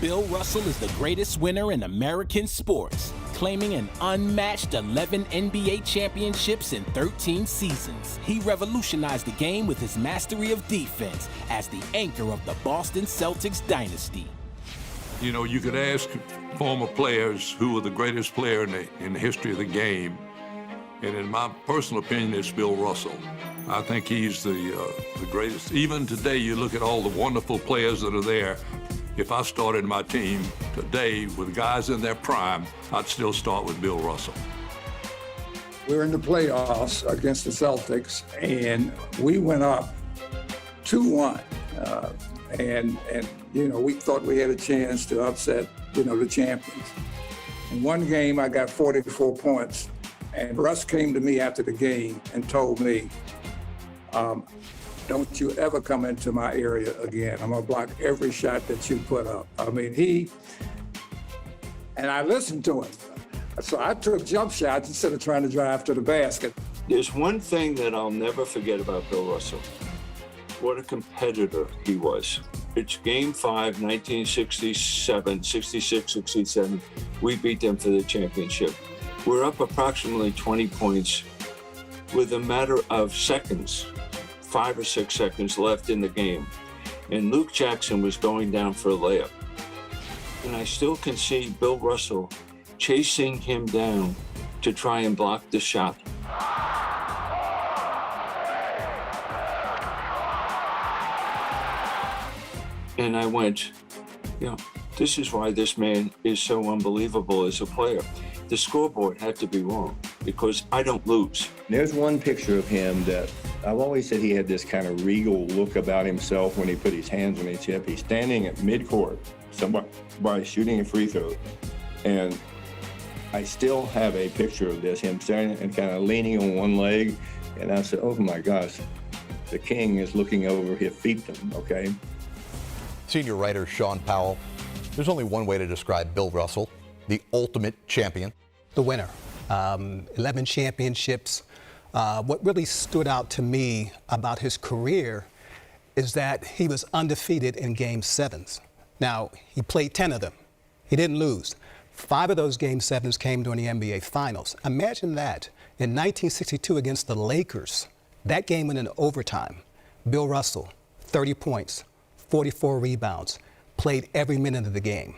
Bill Russell is the greatest winner in American sports, claiming an unmatched 11 NBA championships in 13 seasons. He revolutionized the game with his mastery of defense as the anchor of the Boston Celtics dynasty. You know, you could ask former players who were the greatest player in the history of the game, and in my personal opinion, it's Bill Russell. I think he's the greatest. Even today, you look at all the wonderful players that are there. If I started my team today with guys in their prime, I'd still start with Bill Russell. We were in the playoffs against the Celtics, and we went up 2-1. And you know, we thought we had a chance to upset, you know, the champions. In one game, I got 44 points, and Russ came to me after the game and told me, don't you ever come into my area again. I'm gonna block every shot that you put up. I mean, and I listened to him. So I took jump shots instead of trying to drive to the basket. There's one thing that I'll never forget about Bill Russell. What a competitor he was. It's Game 5, 1967, 66, 67. We beat them for the championship. We're up approximately 20 points with a matter of seconds, 5 or 6 seconds left in the game. And Luke Jackson was going down for a layup. And I still can see Bill Russell chasing him down to try and block the shot. And I went, you know, this is why this man is so unbelievable as a player. The scoreboard had to be wrong because I don't lose. There's one picture of him that I've always said he had this kind of regal look about himself when he put his hands on his hip. He's standing at midcourt, somebody shooting a free throw. And I still have a picture of this, him standing and kind of leaning on one leg. And I said, oh my gosh, the king is looking over his fiefdom, okay? Senior writer Sean Powell, there's only one way to describe Bill Russell, the ultimate champion. The winner, 11 championships. What really stood out to me about his career is that he was undefeated in Game 7s. Now, he played 10 of them. He didn't lose. 5 of those Game 7s came during the NBA Finals. Imagine that. In 1962 against the Lakers, that game went in overtime. Bill Russell, 30 points, 44 rebounds, played every minute of the game.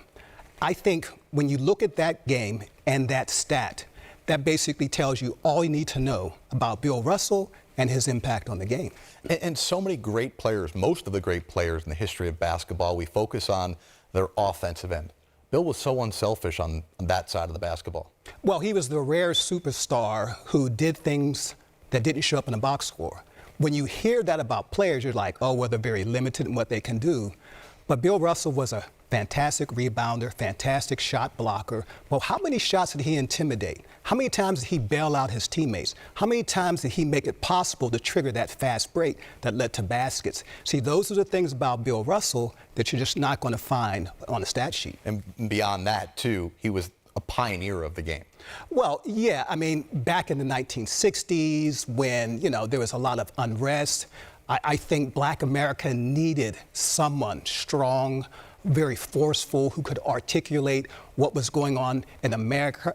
I think when you look at that game and that stat, that basically tells you all you need to know about Bill Russell and his impact on the game. And so many great players, most of the great players in the history of basketball, we focus on their offensive end. Bill was so unselfish on that side of the basketball. Well, he was the rare superstar who did things that didn't show up in a box score. When you hear that about players, you're like, oh, well, they're very limited in what they can do. But Bill Russell was a fantastic rebounder, fantastic shot blocker. Well, how many shots did he intimidate? How many times did he bail out his teammates? How many times did he make it possible to trigger that fast break that led to baskets? See, those are the things about Bill Russell that you're just not going to find on a stat sheet. And beyond that, too, he was a pioneer of the game. Well, yeah, I mean, back in the 1960s when, you know, there was a lot of unrest, I think Black America needed someone strong, very forceful, who could articulate what was going on in America.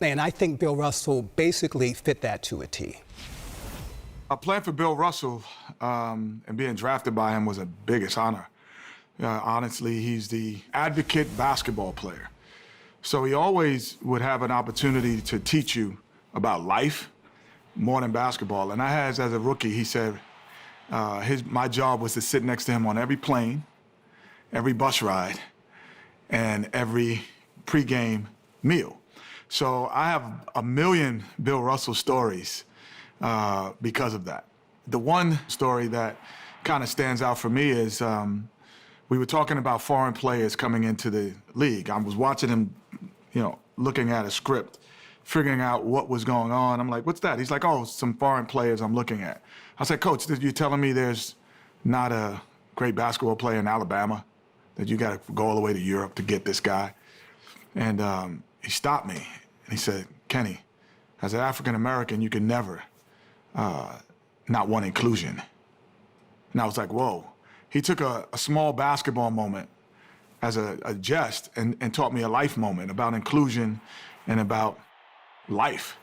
And I think Bill Russell basically fit that to a T. Playing for Bill Russell and being drafted by him was a biggest honor. Honestly, he's the advocate basketball player. So he always would have an opportunity to teach you about life more than basketball. And I had, as a rookie, he said my job was to sit next to him on every plane, every bus ride, and every pregame meal. So I have a million Bill Russell stories because of that. The one story that kind of stands out for me is we were talking about foreign players coming into the league. I was watching him, you know, looking at a script, figuring out what was going on. I'm like, what's that? He's like, oh, some foreign players I'm looking at. I said, Coach, you're telling me there's not a great basketball player in Alabama, that you got to go all the way to Europe to get this guy? And he stopped me, and he said, Kenny, as an African-American, you can never not want inclusion. And I was like, whoa. He took a small basketball moment as a jest and taught me a life moment about inclusion and about life.